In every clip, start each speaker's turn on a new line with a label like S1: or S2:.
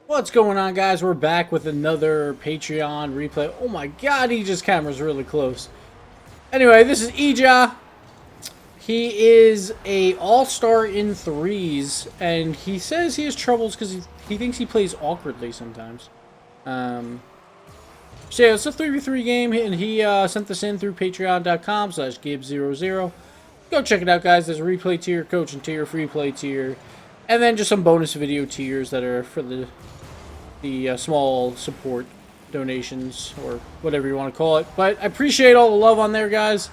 S1: What's going on, guys? We're back with another Patreon replay. Oh my god, Eja's camera's really close. Anyway, this is Eja. He is a all-star in threes, and he says he has troubles because he thinks he plays awkwardly sometimes. So yeah, it's a 3v3 game, and he sent this in through patreon.com/Gibbs00. Go check it out, guys. There's a replay tier, coaching tier, free play tier, and then just some bonus video tiers that are for the small support donations, or whatever you want to call it. But I appreciate all the love on there, guys.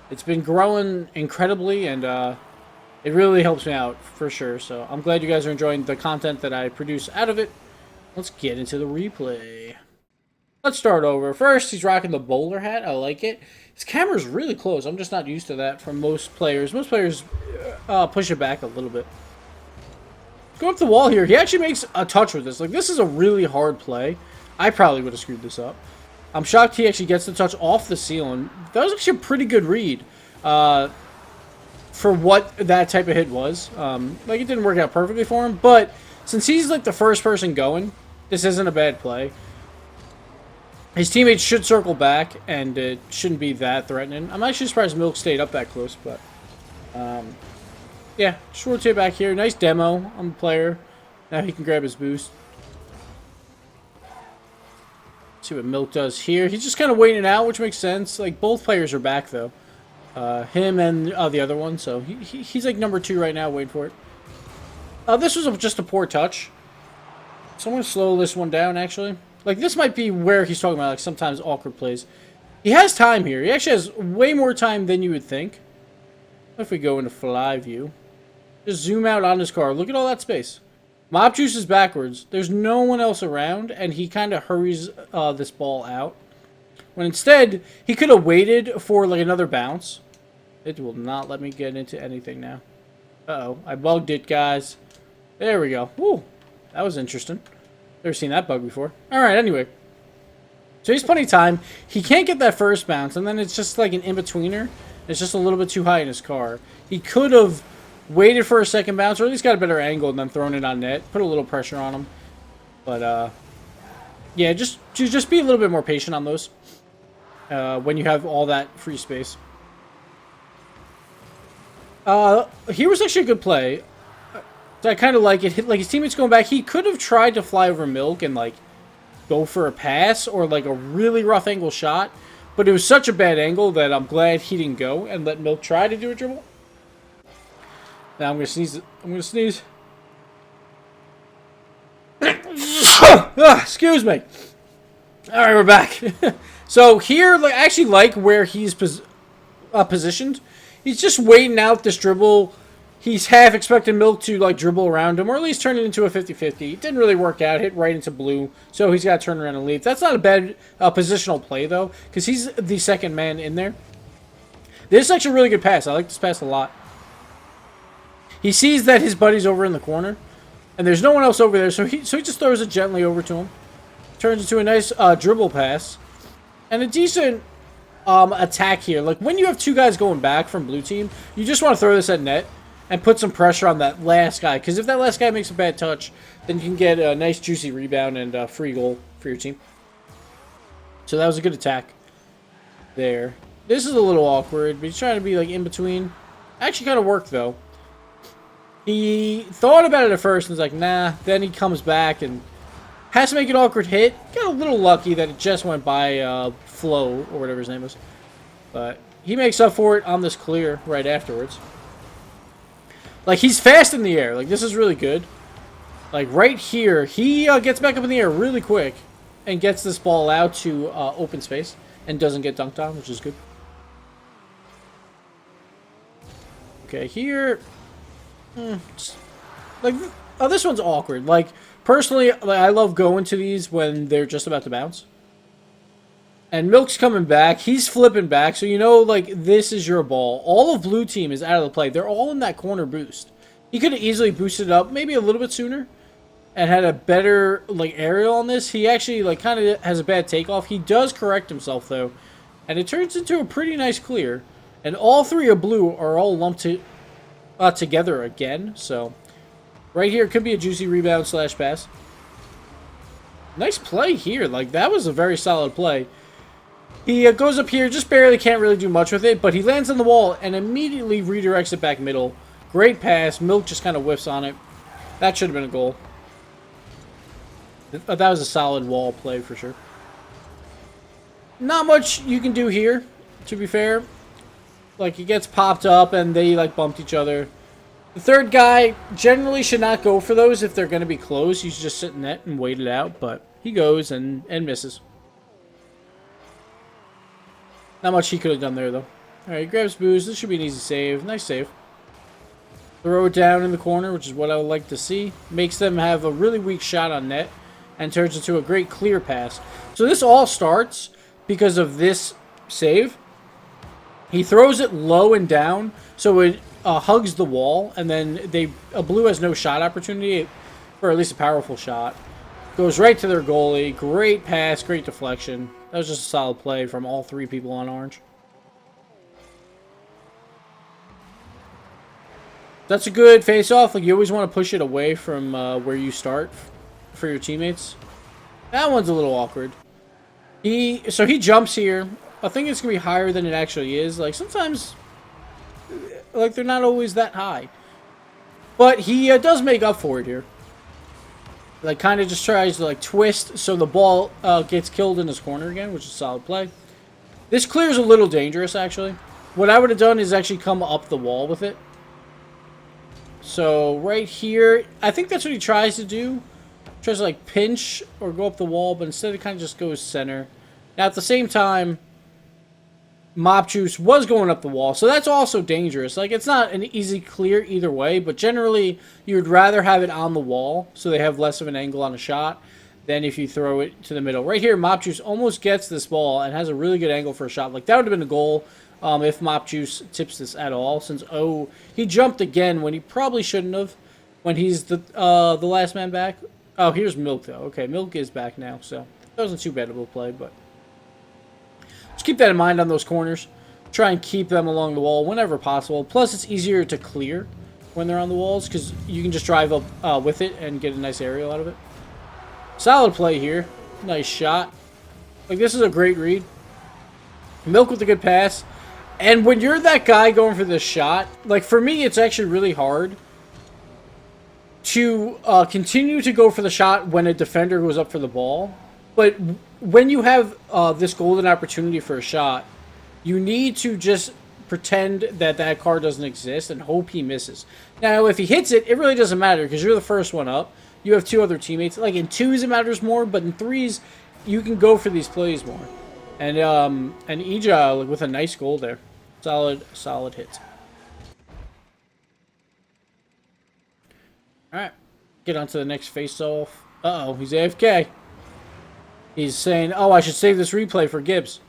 S1: It's been growing incredibly, and it really helps me out, for sure. So I'm glad you guys are enjoying the content that I produce out of it. Let's get into the replay. Let's start over. First, he's rocking the bowler hat. I like it. His camera's really close. I'm just not used to that from most players. Most players push it back a little bit. Go up the wall here. He actually makes a touch with this. Like, this is a really hard play. I probably would have screwed this up. I'm shocked he actually gets the touch off the ceiling. That was actually a pretty good read for what that type of hit was. Like, it didn't work out perfectly for him, but since he's like the first person going, this isn't a bad play. His teammates should circle back, and it shouldn't be that threatening. I'm actually surprised Milk stayed up that close, but yeah, just rotate back here. Nice demo on the player. Now he can grab his boost. See what Milk does here. He's just kind of waiting it out, which makes sense. Like, both players are back, though. Him and the other one. So he's like number 2 right now, waiting for it. This was just a poor touch. So I'm going to slow this one down, actually. Like, this might be where he's talking about, like, sometimes awkward plays. He has time here. He actually has way more time than you would think. If we go into fly view. Just zoom out on his car. Look at all that space. Mob Juice is backwards. There's no one else around, and he kind of hurries this ball out. When instead, he could have waited for, like, another bounce. It will not let me get into anything now. Uh-oh. I bugged it, guys. There we go. Woo. That was interesting. Never seen that bug before. Alright, anyway. So he's plenty of time. He can't get that first bounce, and then it's just like an in-betweener. It's just a little bit too high in his car. He could have waited for a second bounce, or at least got a better angle and then thrown it on net. Put a little pressure on him. But, yeah, just be a little bit more patient on those. When you have all that free space. Here was actually a good play. I kind of like it. Like, his teammate's going back. He could have tried to fly over Milk and, like, go for a pass or, like, a really rough angle shot. But it was such a bad angle that I'm glad he didn't go and let Milk try to do a dribble. Now I'm going to sneeze. I'm going to sneeze. Excuse me. Alright, we're back. So here, like, I actually like where he's positioned. He's just waiting out this dribble. He's half expecting Milk to, like, dribble around him, or at least turn it into a 50-50. It didn't really work out. Hit right into blue, so he's got to turn around and leave. That's not a bad positional play, though, because he's the second man in there. This is actually a really good pass. I like this pass a lot. He sees that his buddy's over in the corner, and there's no one else over there, so he just throws it gently over to him. Turns into a nice dribble pass. And a decent attack here. Like, when you have 2 guys going back from blue team, you just want to throw this at net and put some pressure on that last guy. Because if that last guy makes a bad touch, then you can get a nice juicy rebound and a free goal for your team. So that was a good attack there. This is a little awkward, but he's trying to be, like, in between. Actually kind of worked, though. He thought about it at first and was like, nah. Then he comes back and has to make an awkward hit. Got a little lucky that it just went by Flo, or whatever his name was. But he makes up for it on this clear right afterwards. Like, he's fast in the air. Like, this is really good. Like, right here, he gets back up in the air really quick and gets this ball out to open space and doesn't get dunked on, which is good. Okay, here... like, oh, this one's awkward. Like, personally, like, I love going to these when they're just about to bounce. And Milk's coming back. He's flipping back. So, you know, like, this is your ball. All of blue team is out of the play. They're all in that corner boost. He could have easily boosted up maybe a little bit sooner and had a better, like, aerial on this. He actually, like, kind of has a bad takeoff. He does correct himself, though. And it turns into a pretty nice clear. And all 3 of blue are all lumped together again. So, right here could be a juicy rebound / pass. Nice play here. Like, that was a very solid play. He goes up here, just barely, can't really do much with it, but he lands on the wall and immediately redirects it back middle. Great pass. Milk just kind of whiffs on it. That should have been a goal. That was a solid wall play for sure. Not much you can do here, to be fair. Like, he gets popped up and they, like, bumped each other. The third guy generally should not go for those if they're going to be close. You should just sit in net and wait it out, but he goes and misses. Not much he could have done there, though. Alright, he grabs booze. This should be an easy save. Nice save. Throw it down in the corner, which is what I would like to see. Makes them have a really weak shot on net and turns into a great clear pass. So this all starts because of this save. He throws it low and down, so it hugs the wall, and then Blue has no shot opportunity, or at least a powerful shot. Goes right to their goalie. Great pass, great deflection. That was just a solid play from all three people on orange. That's a good face-off. Like, you always want to push it away from where you start for your teammates. That one's a little awkward. So he jumps here. I think it's going to be higher than it actually is. Like, sometimes, like, they're not always that high. But he does make up for it here. Like, kind of just tries to, like, twist so the ball gets killed in his corner again, which is a solid play. This clear's a little dangerous, actually. What I would have done is actually come up the wall with it. So, right here, I think that's what he tries to do. Tries to, like, pinch or go up the wall, but instead it kind of just goes center. Now, at the same time, Mop Juice was going up the wall, so that's also dangerous. Like, it's not an easy clear either way, but generally, you would rather have it on the wall, so they have less of an angle on a shot, than if you throw it to the middle. Right here, Mop Juice almost gets this ball and has a really good angle for a shot. Like, that would have been a goal if Mop Juice tips this at all, since, he jumped again when he probably shouldn't have, when he's the last man back. Oh, here's Milk, though. Okay, Milk is back now, so that wasn't too bad of a play, but just keep that in mind on those corners. Try and keep them along the wall whenever possible. Plus, it's easier to clear when they're on the walls because you can just drive up with it and get a nice aerial out of it. Solid play here. Nice shot. Like, this is a great read. Milk with a good pass. And when you're that guy going for this shot, like, for me, it's actually really hard to continue to go for the shot when a defender goes up for the ball. But when you have this golden opportunity for a shot, you need to just pretend that that card doesn't exist and hope he misses. Now, if he hits it, it really doesn't matter because you're the first one up. You have two other teammates. Like, in twos, it matters more, but in threes, you can go for these plays more. And Ija with a nice goal there. Solid hit. Alright. Get on to the next face-off. Uh-oh, he's AFK. He's saying, oh, I should save this replay for Gibbs.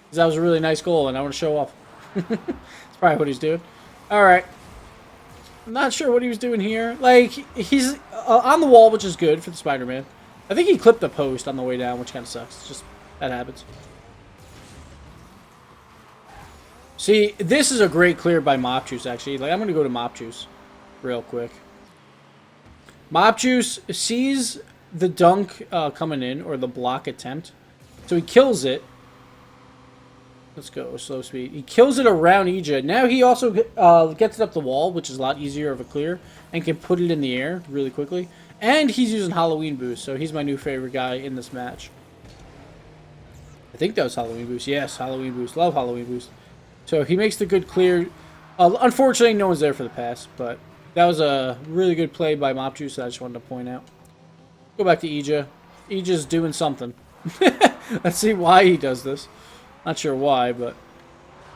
S1: Because that was a really nice goal, and I want to show off. That's probably what he's doing. Alright. I'm not sure what he was doing here. Like, he's on the wall, which is good for the Spider-Man. I think he clipped the post on the way down, which kind of sucks. It's just, that happens. See, this is a great clear by Mop Juice, actually. Like, I'm going to go to Mop Juice real quick. Mop Juice sees the dunk coming in, or the block attempt. So he kills it. Let's go, slow speed. He kills it around Ija. Now he also gets it up the wall, which is a lot easier of a clear, and can put it in the air really quickly. And he's using Halloween Boost, so he's my new favorite guy in this match. I think that was Halloween Boost. Yes, Halloween Boost. Love Halloween Boost. So he makes the good clear. Unfortunately, no one's there for the pass, but that was a really good play by Mop Juice that I just wanted to point out. Go back to Ija. Ija's doing something. Let's see why he does this. Not sure why, but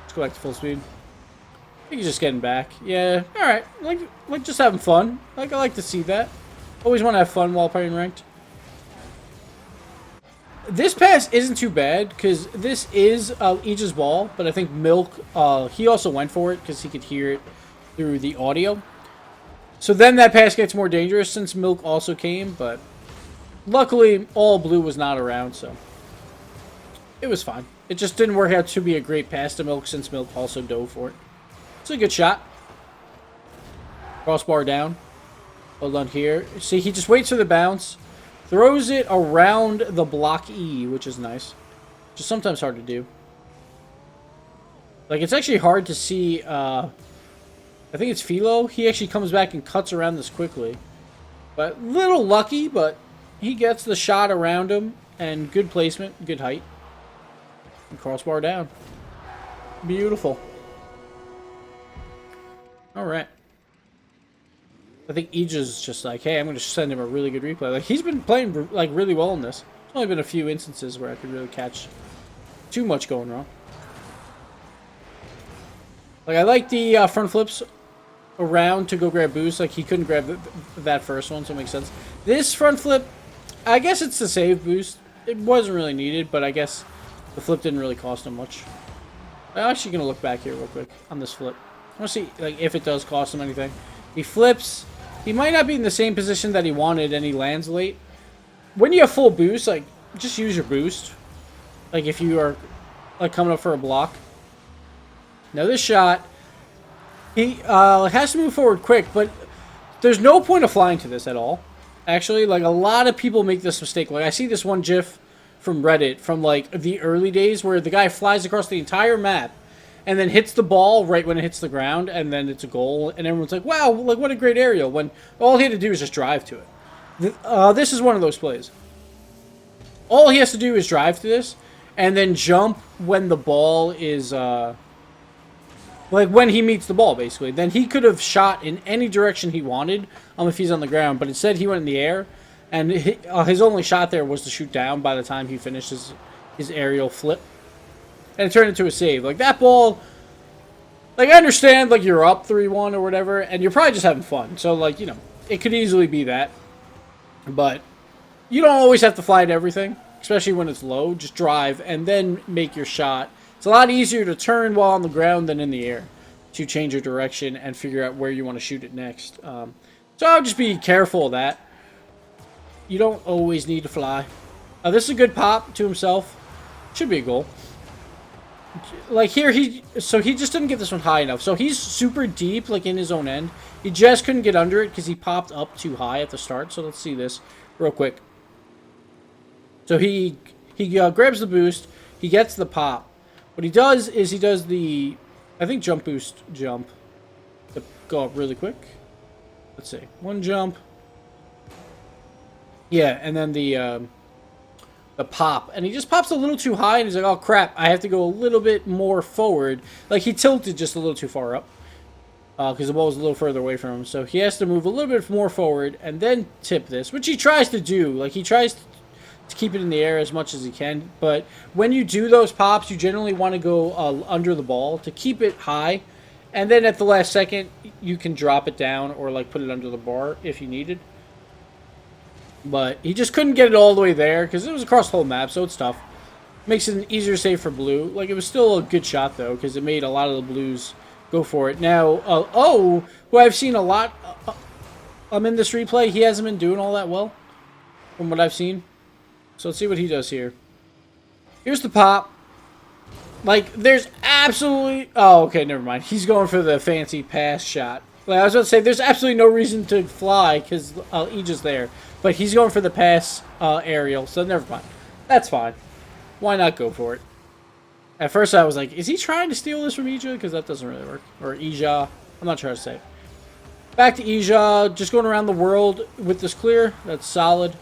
S1: let's go back to full speed. I think he's just getting back. Yeah, alright. Like just having fun. Like, I like to see that. Always want to have fun while playing ranked. This pass isn't too bad, because this is Ija's ball, but I think Milk, he also went for it, because he could hear it through the audio. So then that pass gets more dangerous, since Milk also came, but luckily, all blue was not around, so it was fine. It just didn't work out to be a great pass to Milk, since Milk also dove for it. It's a good shot. Crossbar down. Well done here. See, he just waits for the bounce. Throws it around the block E, which is nice. Just sometimes hard to do. Like, it's actually hard to see, I think it's Philo. He actually comes back and cuts around this quickly. But little lucky, but he gets the shot around him. And good placement, good height. And crossbar down. Beautiful. Alright. I think Ija's just like, hey, I'm going to send him a really good replay. Like, he's been playing, like, really well in this. There's only been a few instances where I could really catch too much going wrong. Like, I like the front flips around to go grab boost. Like, he couldn't grab that first one, so it makes sense. This front flip, I guess it's the save boost. It wasn't really needed, but I guess the flip didn't really cost him much. I'm actually going to look back here real quick on this flip. I want to see, like, if it does cost him anything. He flips. He might not be in the same position that he wanted, and he lands late. When you have full boost, like, just use your boost. Like, if you are, like, coming up for a block. Now, this shot, he has to move forward quick, but there's no point of flying to this at all. Actually, like, a lot of people make this mistake. Like, I see this one GIF from Reddit from, like, the early days where the guy flies across the entire map and then hits the ball right when it hits the ground, and then it's a goal, and everyone's like, wow, like, what a great aerial, when all he had to do is just drive to it. This is one of those plays. All he has to do is drive to this, and then jump when the ball is, like, when he meets the ball, basically. Then he could have shot in any direction he wanted, if he's on the ground, but instead he went in the air, and his only shot there was to shoot down by the time he finished his aerial flip. And it turned into a save. Like, that ball, like, I understand, like, you're up 3-1 or whatever, and you're probably just having fun. So, like, you know, it could easily be that. But you don't always have to fly to everything, especially when it's low. Just drive and then make your shot. It's a lot easier to turn while on the ground than in the air to change your direction and figure out where you want to shoot it next. So I'll just be careful of that. You don't always need to fly. This is a good pop to himself. Should be a goal. Like, here, he just didn't get this one high enough. So he's super deep, like, in his own end. He just couldn't get under it because he popped up too high at the start. So let's see this real quick. So he grabs the boost. He gets the pop. What he does is he does the, I think, jump boost jump to go up really quick. Let's see. One jump. Yeah, and then the pop, and he just pops a little too high, and he's like, oh crap, I have to go a little bit more forward. Like, he tilted just a little too far up because the ball was a little further away from him, so he has to move a little bit more forward and then tip this, which he tries to do. Like, he tries to keep it in the air as much as he can, but when you do those pops, you generally want to go under the ball to keep it high, and then at the last second you can drop it down or, like, put it under the bar if you needed. But he just couldn't get it all the way there because it was across the whole map, so it's tough. Makes it an easier save for blue. Like, it was still a good shot, though, because it made a lot of the blues go for it. Now, who I've seen a lot in this replay, he hasn't been doing all that well from what I've seen. So let's see what he does here. Here's the pop. Like, there's absolutely... Oh, okay, never mind. He's going for the fancy pass shot. Like, I was about to say, there's absolutely no reason to fly because Ija's there. But he's going for the pass aerial, so never mind. That's fine. Why not go for it? At first I was like, is he trying to steal this from Ija? Because that doesn't really work. Or Ija. I'm not sure how to say it. Back to Ija. Just going around the world with this clear. That's solid.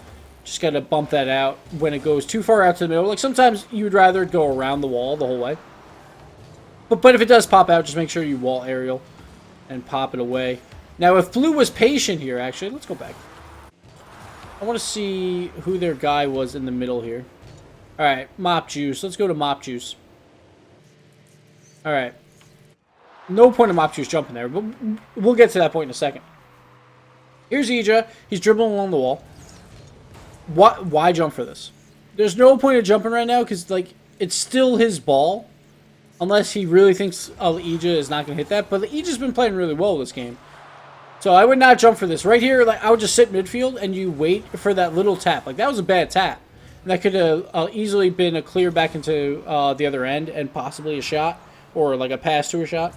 S1: Just got to bump that out when it goes too far out to the middle. Like, sometimes you would rather go around the wall the whole way. But if it does pop out, just make sure you wall aerial and pop it away. Now, if blue was patient here, actually, let's go back. I want to see who their guy was in the middle here. Alright, Mop Juice. Let's go to Mop Juice. Alright. No point of Mop Juice jumping there, but we'll get to that point in a second. Here's Ija. He's dribbling along the wall. Why jump for this? There's no point of jumping right now because, like, it's still his ball. Unless he really thinks Ija is not going to hit that. But Ija's been playing really well this game. So I would not jump for this. Right here, like, I would just sit midfield and you wait for that little tap. Like, that was a bad tap. And that could have easily been a clear back into the other end and possibly a shot. Or, like, a pass to a shot.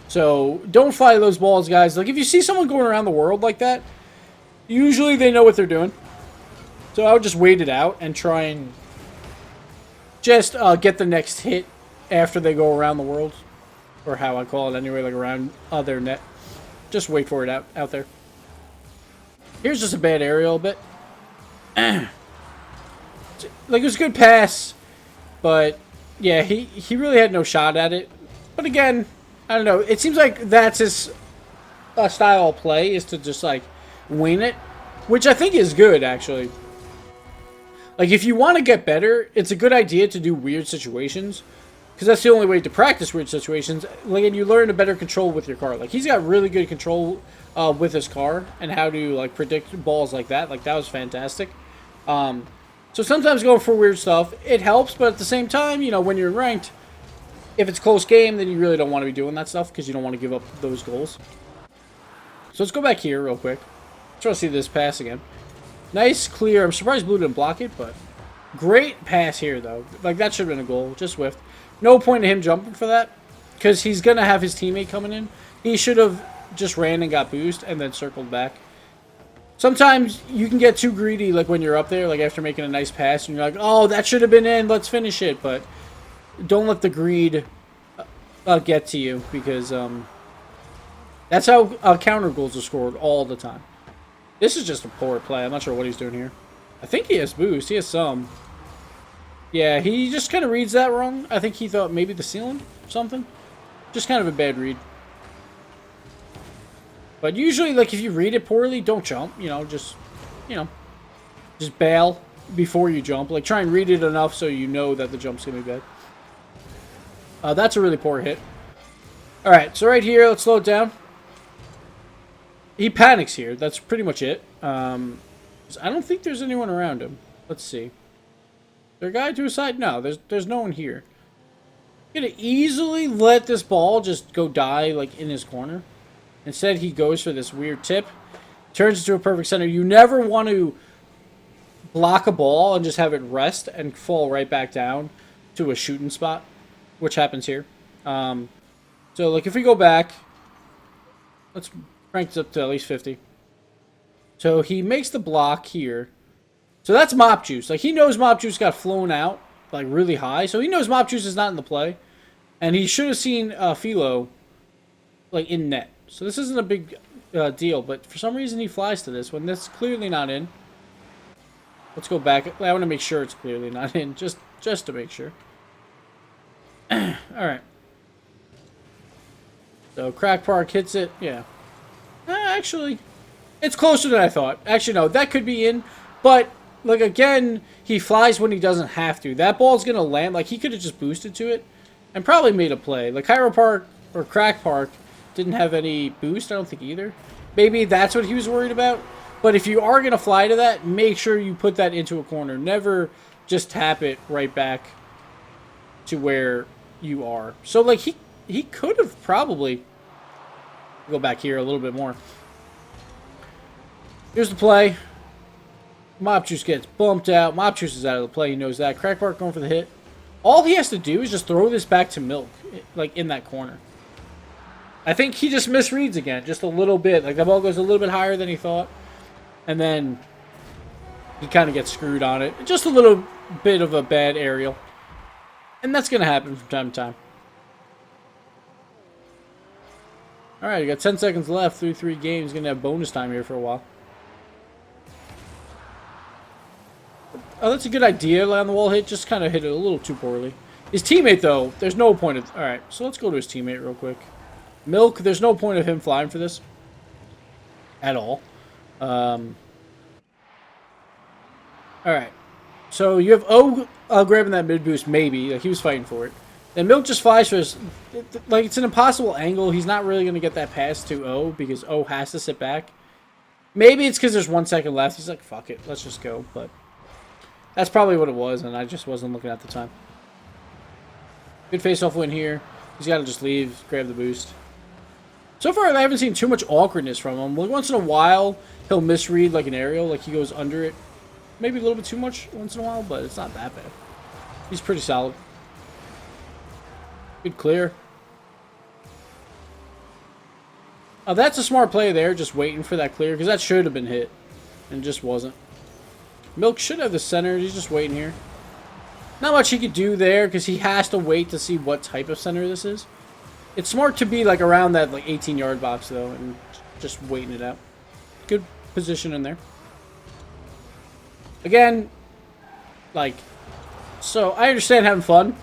S1: So, don't fly those balls, guys. Like, if you see someone going around the world like that, Usually they know what they're doing. So I would just wait it out and try and just get the next hit after they go around the world. Or how I call it anyway, like around their net. Just wait for it out there. Here's just a bad aerial bit. Like, it was a good pass. But, yeah, he really had no shot at it. But again, I don't know. It seems like that's his style of play, is to just, like, wing it. Which I think is good, actually. Like, if you want to get better, it's a good idea to do weird situations. Because that's the only way to practice weird situations. Like, and you learn to better control with your car. Like, he's got really good control with his car. And how to, like, predict balls like that. Like, that was fantastic. So sometimes going for weird stuff, it helps. But at the same time, you know, when you're ranked, if it's a close game, then you really don't want to be doing that stuff. Because you don't want to give up those goals. So let's go back here real quick. Try to see this pass again. Nice, clear. I'm surprised Blue didn't block it, but great pass here, though. Like, that should have been a goal. Just whiffed. No point in him jumping for that, because he's going to have his teammate coming in. He should have just ran and got boost and then circled back. Sometimes you can get too greedy, like, when you're up there, like, after making a nice pass, and you're like, oh, that should have been in, let's finish it. But don't let the greed get to you, because that's how counter goals are scored all the time. This is just a poor play. I'm not sure what he's doing here. I think he has boost. He has some. Yeah, he just kind of reads that wrong. I think he thought maybe the ceiling or something. Just kind of a bad read. But usually, like, if you read it poorly, don't jump. You know, just bail before you jump. Like, try and read it enough so you know that the jump's going to be bad. That's a really poor hit. Alright, so right here, let's slow it down. He panics here. That's pretty much it. I don't think there's anyone around him. Let's see. Is there a guy to his side? No, there's no one here. I'm gonna easily let this ball just go die, like, in his corner. Instead, he goes for this weird tip. Turns into a perfect center. You never want to block a ball and just have it rest and fall right back down to a shooting spot, which happens here. So, like, if we go back, let's crank this up to at least 50. So he makes the block here. So that's Mop Juice. Like, he knows Mop Juice got flown out, like, really high. So he knows Mop Juice is not in the play. And he should have seen Philo, like, in net. So this isn't a big deal. But for some reason he flies to this when that's clearly not in. Let's go back. I want to make sure it's clearly not in. Just to make sure. Alright. So Crack Park hits it. Yeah. Actually, it's closer than I thought. Actually, no, that could be in. But, like, again, he flies when he doesn't have to. That ball's going to land. Like, he could have just boosted to it and probably made a play. Like, Cairo Park or Crack Park didn't have any boost. I don't think either. Maybe that's what he was worried about. But if you are going to fly to that, make sure you put that into a corner. Never just tap it right back to where you are. So, like, he could have probably... Go back here a little bit more. Here's the play. Mop Juice gets bumped out. Mop Juice is out of the play. He knows that. Crack Park going for the hit. All he has to do is just throw this back to Milk, like, in that corner. I think he just misreads again, just a little bit. Like, the ball goes a little bit higher than he thought. And then he kind of gets screwed on it. Just a little bit of a bad aerial. And that's going to happen from time to time. Alright, you got 10 seconds left through 3 games. Going to have bonus time here for a while. Oh, that's a good idea. On the wall hit, just kind of hit it a little too poorly. His teammate, though, there's no point of... Alright, so let's go to his teammate real quick. Milk, there's no point of him flying for this. At all. Alright. So you have O grabbing that mid boost, maybe. Like, he was fighting for it. And Milk just flies for his... Like, it's an impossible angle. He's not really going to get that pass to O because O has to sit back. Maybe it's because there's 1 second left. He's like, fuck it. Let's just go. But that's probably what it was, and I just wasn't looking at the time. Good face-off win here. He's got to just leave, grab the boost. So far, I haven't seen too much awkwardness from him. Like, once in a while, he'll misread, like, an aerial. Like, he goes under it. Maybe a little bit too much once in a while, but it's not that bad. He's pretty solid. Good clear. Oh, that's a smart play there, just waiting for that clear, because that should have been hit. and just wasn't. Milk should have the center. He's just waiting here. Not much he could do there because he has to wait to see what type of center this is. It's smart to be like around that like 18-yard box though and just waiting it out. Good position in there. Again, like, so I understand having fun.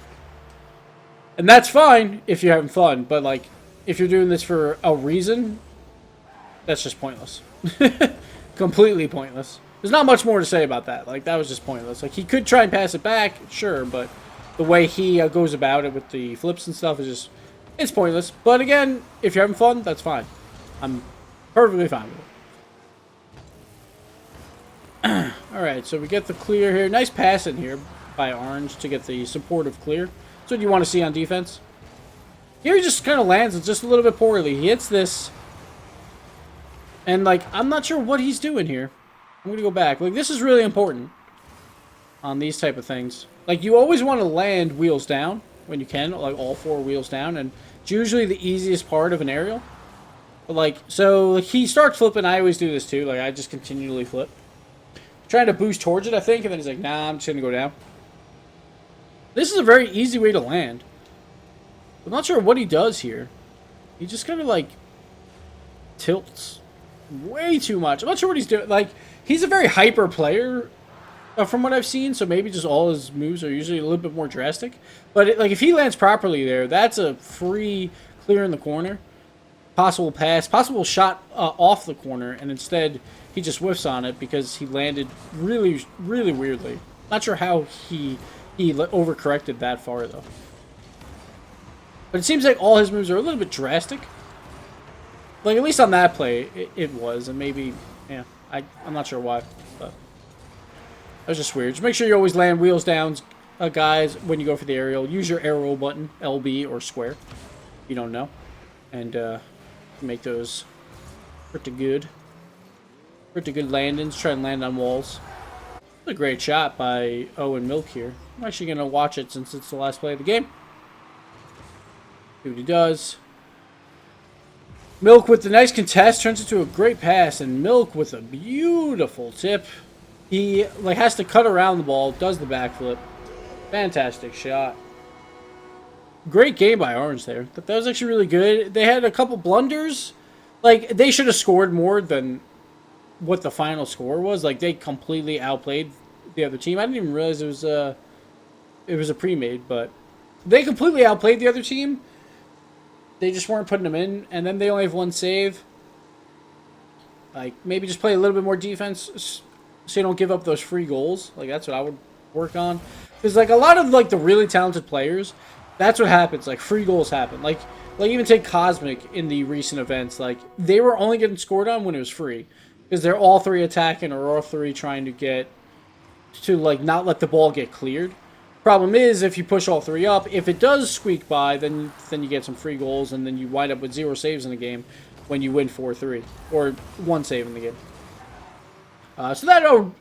S1: And that's fine if you're having fun, but like if you're doing this for a reason, that's just pointless. Completely pointless. There's not much more to say about that. Like, that was just pointless. Like, he could try and pass it back, sure, but the way he goes about it with the flips and stuff is just, it's pointless. But again, if you're having fun, that's fine. I'm perfectly fine with it. Alright, so we get the clear here. Nice pass in here by Orange to get the supportive clear. That's what you want to see on defense. Here he just kind of lands it just a little bit poorly. He hits this. And, like, I'm not sure what he's doing here. I'm going to go back. Like, this is really important on these type of things. Like, you always want to land wheels down when you can. Like, all 4 wheels down. And it's usually the easiest part of an aerial. But, like, so like, he starts flipping. I always do this, too. Like, I just continually flip. Trying to boost towards it, I think. And then he's like, nah, I'm just going to go down. This is a very easy way to land. I'm not sure what he does here. He just kind of, like, tilts way too much. I'm not sure what he's doing. Like, he's a very hyper player from what I've seen, so maybe just all his moves are usually a little bit more drastic. But, like, if he lands properly there, that's a free clear in the corner. Possible pass, possible shot off the corner, and instead he just whiffs on it because he landed really, really weirdly. Not sure how he overcorrected that far, though. But it seems like all his moves are a little bit drastic. Like, at least on that play, it was. And maybe, yeah, I'm not sure why. But that was just weird. Just make sure you always land wheels down, guys, when you go for the aerial. Use your arrow button, LB or square. If you don't know. And make those pretty good. Pretty good landings. Try and land on walls. A great shot by Owen Milk here. I'm actually going to watch it since it's the last play of the game. See what he does. Milk with the nice contest turns into a great pass, and Milk with a beautiful tip. He like has to cut around the ball, does the backflip. Fantastic shot. Great game by Orange there. That was actually really good. They had a couple blunders. Like, they should have scored more than what the final score was. Like, they completely outplayed the other team. I didn't even realize it was a pre-made, but they completely outplayed the other team. They just weren't putting them in, and then they only have 1 save. Like, maybe just play a little bit more defense so you don't give up those free goals. Like, that's what I would work on. Because, like, a lot of, like, the really talented players, that's what happens. Like, free goals happen. Like even take Cosmic in the recent events. Like, they were only getting scored on when it was free. Because they're all 3 attacking or all 3 trying to get to, like, not let the ball get cleared. Problem is, if you push all 3 up, if it does squeak by, then you get some free goals, and then you wind up with 0 saves in the game when you win 4-3. Or 1 save in the game. So that'll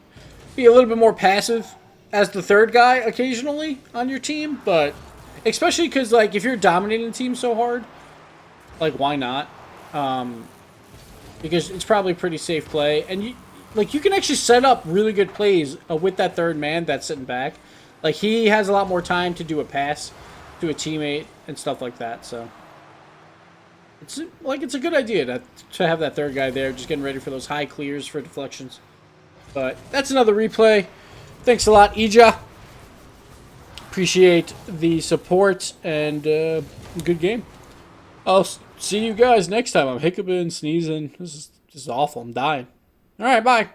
S1: be a little bit more passive as the 3rd guy occasionally on your team, but especially because, like, if you're dominating the team so hard, like, why not? Because it's probably a pretty safe play, and you can actually set up really good plays with that 3rd man that's sitting back. Like, he has a lot more time to do a pass to a teammate and stuff like that, so it's a good idea to have that 3rd guy there, just getting ready for those high clears for deflections. But that's another replay. Thanks a lot, Ija. Appreciate the support, and good game. I'll see you guys next time. I'm hiccuping, sneezing. This is awful. I'm dying. All right, bye.